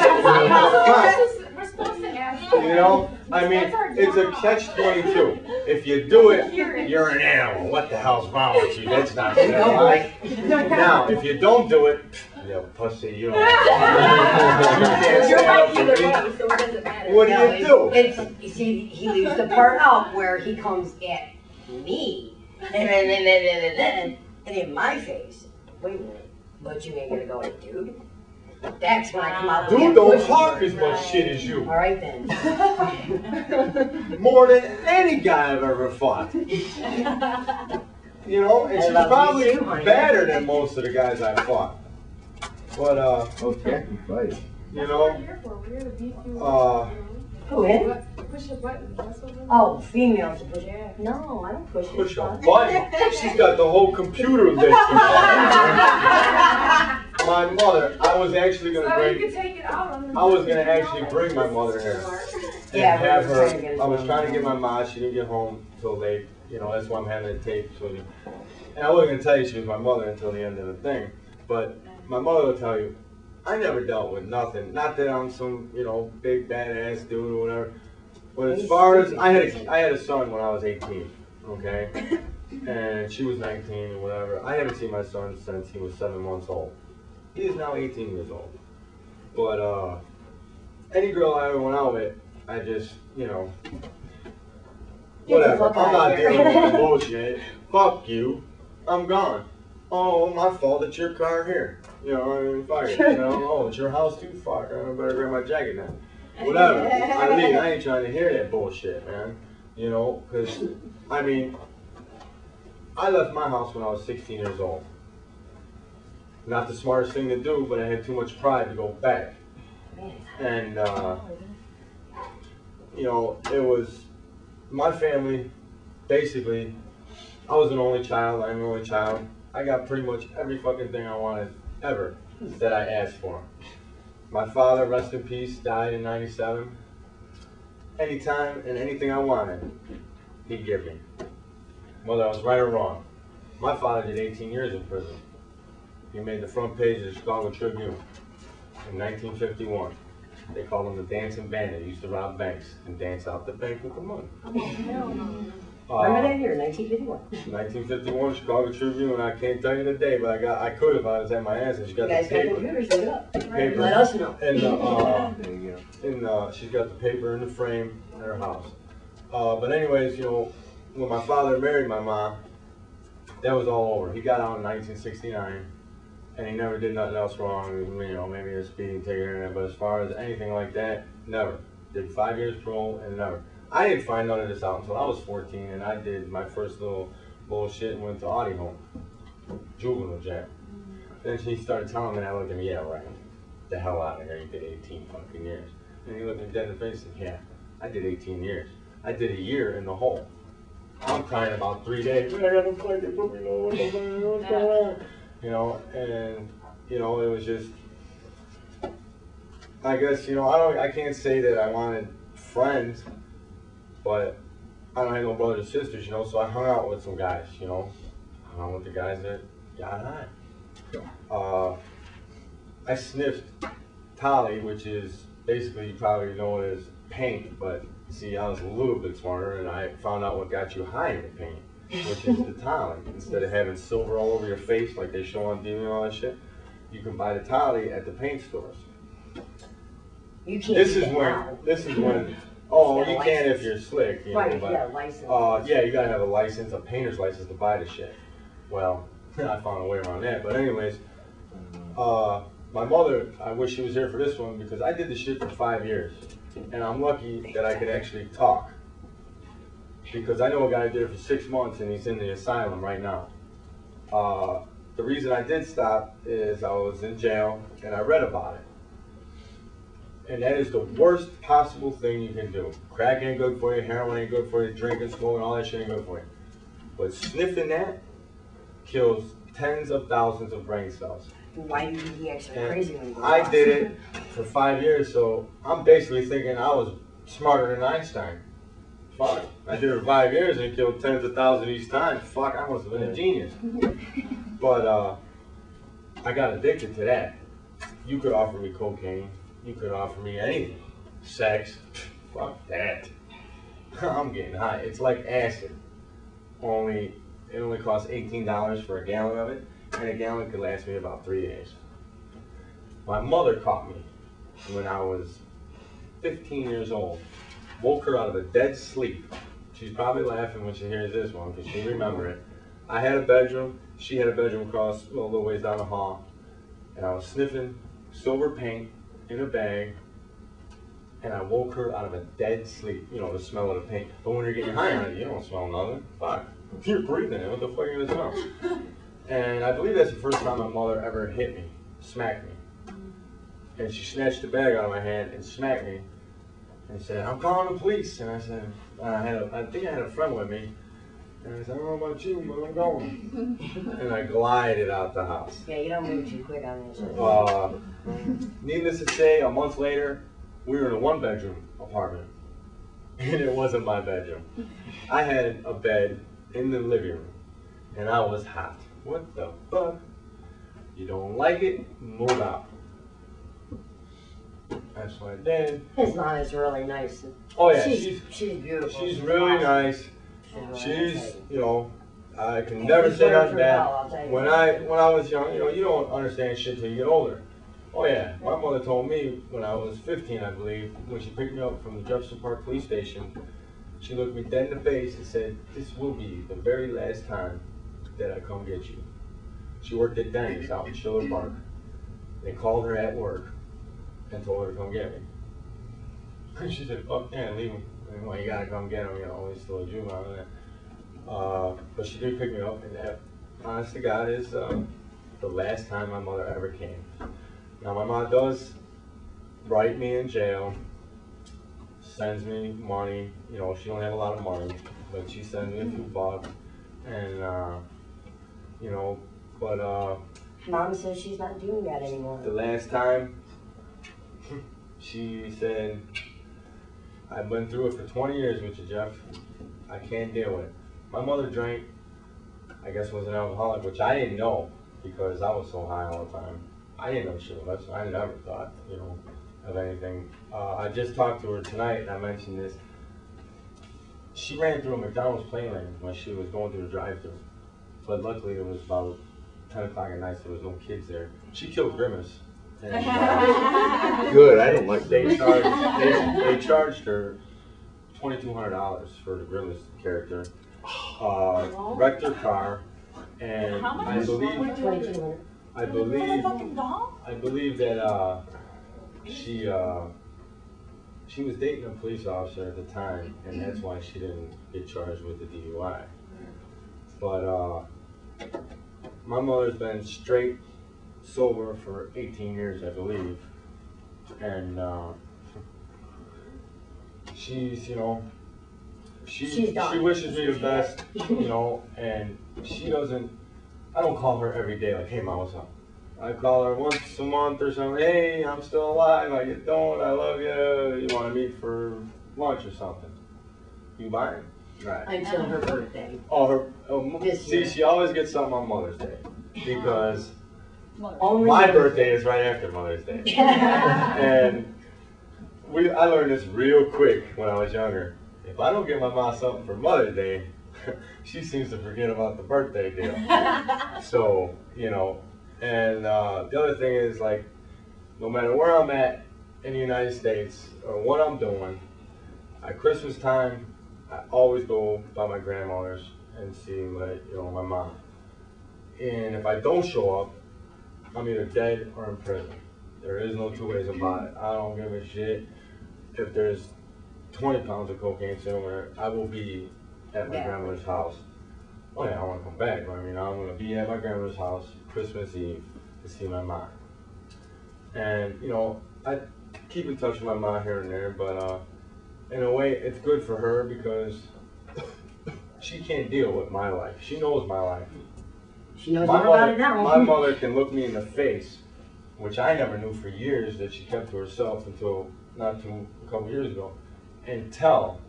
We're supposed to ask. You know, I mean, it's a catch-22. If you do it, you're an animal. What the hell's wrong with you? That's not fair. Now, if you don't do it, you pussy, you don't. You're right either way, so it doesn't matter. What do you do? It's, you see, he leaves the part out where he comes at me, and in my face. Wait a minute, but you ain't gonna go in, dude. That's when I come out with Dude that don't pussy. talk as much shit as you. All right then. More than any guy I've ever fought. You know, and she's probably better than most of the guys I've fought. But Okay, fight. you know, Who hit? Push a button. That's what we're Oh, females to push. No, I don't push it. push a button. She's got the whole computer list. My mother, I was actually gonna So you bring. can take it out on the. I was gonna actually bring my mother here and Yeah, we have were her. trying to get I was home. trying to get my mom. She didn't get home till late. You know, that's why I'm having it taped. So, and I wasn't gonna tell you she was my mother until the end of the thing. But my mother will tell you, I never dealt with nothing. Not that I'm some, you know, big badass dude or whatever. But as far as I had a son when I was 18. Okay, and she was 19 or whatever. I haven't seen my son since he was 7 months old. He is now 18 years old. But any girl I ever went out with, I just, you know, whatever. I'm not dealing with the bullshit. Fuck you. I'm gone. Oh, my fault. It's your car here. You know, I mean, fuck it. You know, oh, it's your house too. Fuck. I better grab my jacket now. Whatever. I mean, I ain't trying to hear that bullshit, man. You know, because, I mean, I left my house when I was 16 years old. Not the smartest thing to do, but I had too much pride to go back. And, you know, it was my family, basically, I was an only child, I'm an only child. I got pretty much every fucking thing I wanted ever that I asked for. My father, rest in peace, died in '97. Anytime and anything I wanted, he'd give me. Whether I was right or wrong. My father did 18 years in prison. He made the front page of the Chicago Tribune in 1951. They called him the Dancing Bandit. He used to rob banks and dance out the bank with the money. Remember that year, 1951. 1951, Chicago Tribune. I can't tell you the day, but I could if I was at my answer. She You got guys the got paper. computers, look it up. Paper. Let us know. And There you go. she's got the paper in the frame in her house. But anyways, you know, when my father married my mom, that was all over. He got out in 1969, and he never did nothing else wrong. You know, maybe a speeding ticket or anything, but as far as anything like that, never. Did 5 years parole and never. I didn't find none of this out until I was 14, and I did my first little bullshit and went to Audi home, juvenile jack. Then she started telling me, and I looked at me, yeah, right, the hell out of here, you did 18 fucking years. And he looked me dead in the face and said, yeah, I did 18 years. I did a year in the hole. I'm crying about 3 days. I got to play, they put me low, what's going on? You know, and, you know, it was just, I guess, you know, I can't say that I wanted friends, but I don't have no brothers or sisters, you know, so I hung out with some guys, you know. I hung out with the guys that got high. I sniffed Tolly, which is basically, you probably know it as paint, but see, I was a little bit smarter, and I found out what got you high in the paint, which is the Tolly. Instead of having silver all over your face like they show on TV and all that shit, you can buy the Tolly at the paint stores. You can't This do is that when, now. this is when Oh, It's got a you can license. if you're slick, you know, Right, but, yeah, license. yeah, you gotta have a license, a painter's license to buy the shit. Well, I found a way around that, but anyways, my mother, I wish she was here for this one because I did the shit for 5 years. And I'm lucky that I could actually talk. Because I know a guy who did it for 6 months and he's in the asylum right now. The reason I did stop is I was in jail and I read about it. And that is the worst possible thing you can do. Crack ain't good for you, heroin ain't good for you, drinking, smoking, all that shit ain't good for you. But sniffing that kills tens of thousands of brain cells. Why do you think he acts so crazy when he goes I lost? did it for 5 years, so I'm basically thinking I was smarter than Einstein. Fuck, I did it for 5 years and it killed tens of thousands each time. Fuck, I must have been a genius. But I got addicted to that. You could offer me cocaine. You could offer me anything. Sex. Fuck that. I'm getting high. It's like acid. It only costs $18 for a gallon of it, and a gallon could last me about 3 days. My mother caught me when I was 15 years old. Woke her out of a dead sleep. She's probably laughing when she hears this one because she remember it. I had a bedroom. She had a bedroom across a little ways down the hall, and I was sniffing silver paint in a bag, and I woke her out of a dead sleep. You know, the smell of the paint. But when you're getting high on it, you don't smell nothing. Fuck. You're breathing it. What the fuck are you gonna smell? And I believe that's the first time my mother ever hit me, smacked me. And she snatched the bag out of my hand and smacked me and said, "I'm calling the police." And I said, I think I had a friend with me. And I said, "I don't know about you, but I'm going." And I glided out the house. Yeah, you don't move too quick on this. Needless to say, a month later, we were in a one-bedroom apartment. And it wasn't my bedroom. I had a bed in the living room. And I was hot. What the fuck? You don't like it? Move out. That's what I did. His mom is really nice. Oh yeah, she's beautiful. she's really nice. She's really nice. You know, I can never say nothing bad. tell you. When I was young, you know, you don't understand shit till you get older. Oh yeah, my mother told me when I was 15, I believe, when she picked me up from the Jefferson Park police station, she looked me dead in the face and said, "This will be the very last time that I come get you." She worked at Denny's out in Schiller Park. They called her at work and told her to come get me. And she said, "Fuck yeah, leave him. Well, you gotta come get him, you know, he's still a juvenile." But she did pick me up, and that, honest to God, is the last time my mother ever came. Now, my mom does write me in jail, sends me money. You know, she don't have a lot of money, but she sends me a few bucks, and you know, but Mom says she's not doing that anymore. the last time, she said, "I've been through it for 20 years with you, Jeff. I can't deal with it." My mother drank, I guess was an alcoholic, which I didn't know because I was so high all the time. I didn't know she was. I never thought, you know, of anything. I just talked to her tonight and I mentioned this. She ran through a McDonald's plane lane when she was going through the drive-thru. But luckily it was about 10 o'clock at night, so there was no kids there. She killed Grimace. And, Good, I don't like they that. they charged her $2,200 for the Grimace character. Wrecked her car, and How much I is believe 2200. I For the fucking believe dog? I believe that she was dating a police officer at the time, and that's why she didn't get charged with the DUI. But my mother's been straight sober for 18 years, I believe, and she's, you know, she done. wishes me the best, you know, and she doesn't. I don't call her every day like, "Hey, Mom, what's up?" I call her once a month or something. "Hey, I'm still alive. How you doing? I love you. You want to meet for lunch or something?" You buying? Right. Until her birthday. This See, year. she always gets something on Mother's Day because Only my birthday is right after Mother's Day, and I learned this real quick when I was younger. If I don't get my mom something for Mother's Day, she seems to forget about the birthday deal. So, you know, and the other thing is, like, no matter where I'm at in the United States or what I'm doing, At Christmas time, I always go by my grandmother's and see my mom. And if I don't show up, I'm either dead or in prison. There is no two ways about it. I don't give a shit if there's 20 pounds of cocaine somewhere. I will be at my grandmother's house. Oh yeah, I want to come back, but I mean, I'm going to be at my grandmother's house Christmas Eve to see my mom. And, I keep in touch with my mom here and there, but in a way, it's good for her because she can't deal with my life. She knows my life. She knows more about it now. My mother can look me in the face, which I never knew for years that she kept to herself until a couple years ago, and tell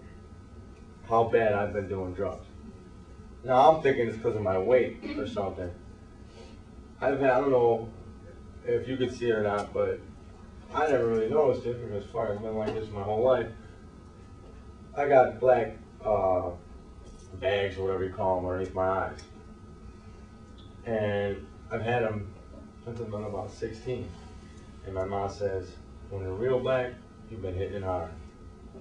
how bad I've been doing drugs. Now I'm thinking it's because of my weight or something. I don't know if you could see it or not, but I never really noticed it because I've been like this my whole life. I got black bags or whatever you call them underneath my eyes. And I've had them since I've been about 16. And my mom says, when they're real black, you've been hitting it hard.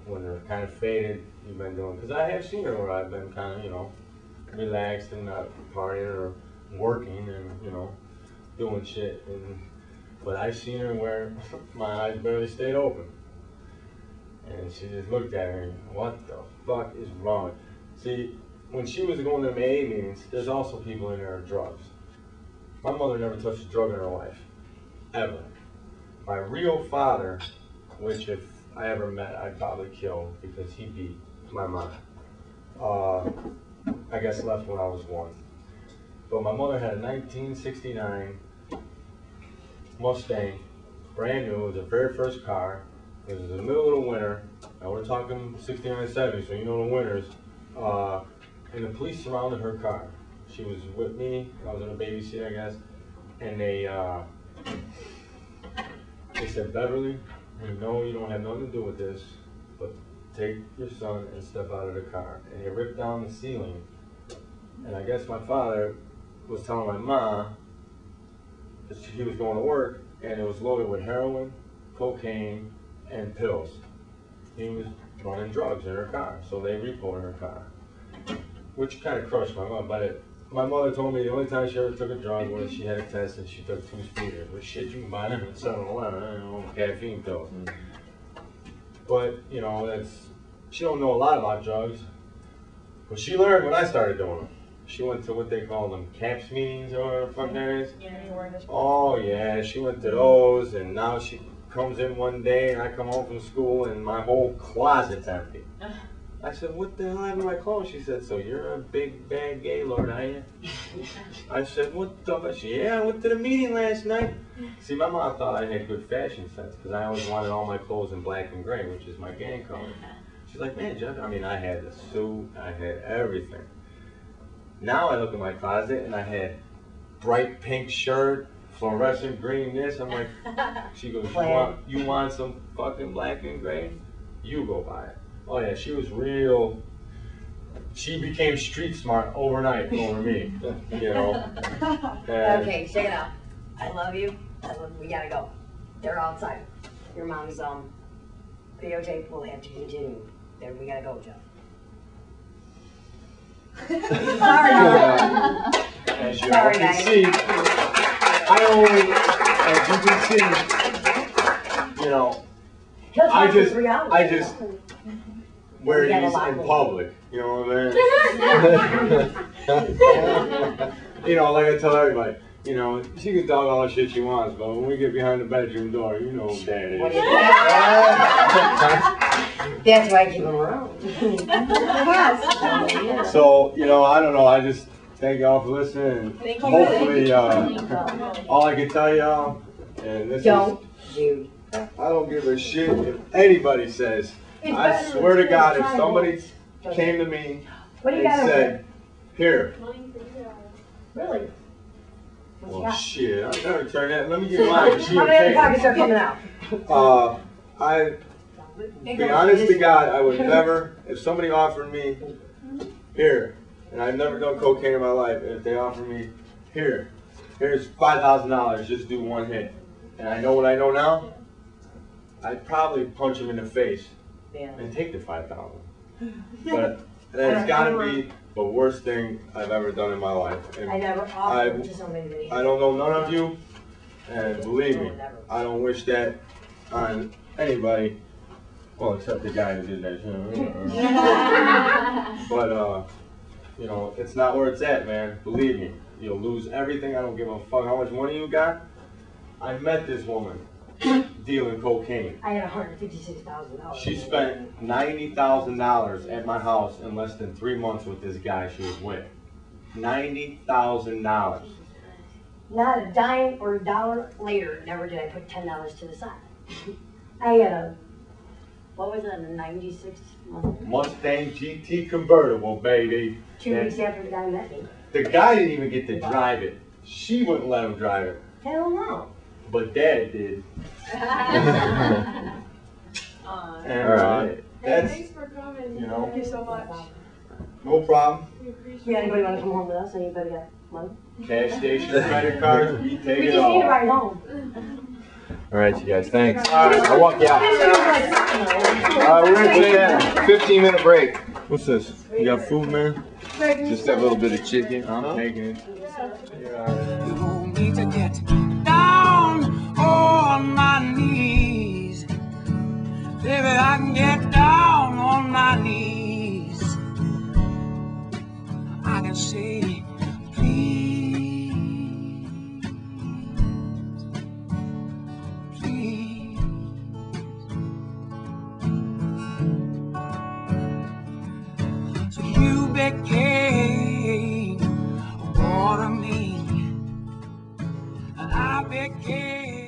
When they're kind of faded, you've been doing, because I have seen her where I've been kind of, relaxed and not partying or working and, doing shit. But I've seen her where my eyes barely stayed open. And she just looked at me, what the fuck is wrong? See, when she was going to the AA meetings, there's also people in there with drugs. My mother never touched a drug in her life, ever. My real father, which if I ever met, I'd probably kill because he beat my mom. I guess left when I was 1. But my mother had a 1969 Mustang, brand new. It was her very first car. It was in the middle of the winter. Now we're talking 69, 70, so you know the winters. And the police surrounded her car. She was with me. I was in a baby seat, I guess. And they said, Beverly, we know you don't have nothing to do with this, but take your son and step out of the car. And they ripped down the ceiling. And I guess my father was telling my mom that he was going to work, and it was loaded with heroin, cocaine, and pills. He was running drugs in her car, so they repoed her car, which kind of crushed my mom. But my mother told me the only time she ever took a drug was she had a test and she took 2 speeders. Which shit, you can buy them at 7-Eleven, caffeine pills. But, she don't know a lot about drugs. But she learned when I started doing them. She went to what they call them CAPS meetings or whatever the fuck that is. Oh yeah, she went to those, and now she comes in one day and I come home from school and my whole closet's empty. I said, what the hell happened to my clothes? She said, so you're a big bad gaylord, are you? I said, what the fuck? Yeah, I went to the meeting last night. See, my mom thought I had good fashion sense because I always wanted all my clothes in black and gray, which is my gang color. She's like, man, Jeff, I mean, I had the suit, I had everything. Now I look in my closet and I had bright pink shirt, fluorescent green this. I'm like, she goes, you want some fucking black and gray? You go buy it. Oh yeah, she was real. She became street smart overnight over me, Okay, check it out. I love you. We gotta go. They're outside. Your mom's videotape will have to continue. There, we gotta go, Jeff. Sorry. As you all can see, I only, as you can see, I just wear these in public. You know what I mean? Like I tell everybody, she can talk all the shit she wants, but when we get behind the bedroom door, you know who Dad is. That's why I keep them around. So, I don't know. I just thank y'all for listening. And hopefully, all I can tell y'all, and this is, I don't give a shit if anybody says. I swear to God, if somebody came to me and said, here. Really? Well, shit, I'll never turn that. Let me get mine. How many other pockets are coming out? Be honest to God, I would never, if somebody offered me, here, and I've never done cocaine in my life, and if they offered me, here's $5,000, just do one hit, and I know what I know now, I'd probably punch him in the face Yeah. and take the 5,000. But that's gotta be the worst thing I've ever done in my life. And I never offered to somebody. I don't know none of you, and believe me, I don't wish that on anybody. Well, except the guy who did that. But you know, it's not where it's at, man. Believe me, you'll lose everything. I don't give a fuck how much money you got. I met this woman dealing cocaine. I had $156,000. She spent $90,000 at my house in less than 3 months with this guy she was with. $90,000. Not a dime or a dollar later, never did I put $10 to the side. I had a, what was it, a 96 Mustang GT convertible, baby. 2 weeks after the guy met me. The guy didn't even get to drive it. She wouldn't let him drive it. Hell no. But Dad did. And Alright. that's, Thanks for coming. you know. Thank you so much. no problem. We appreciate Yeah, it. anybody want to come home with us? Anybody got money? Cash station, credit card, you take We it just need to all. ride home. All right, you guys, thanks. Alright. I'll walk you out. We're gonna take a 15-minute break. What's this? You got food, man? Just a little bit of chicken. I'm taking it. Yeah. You want me to get down on my knees. Baby, I can get down on my knees. I can say, please, please. So you became a part of me, and I became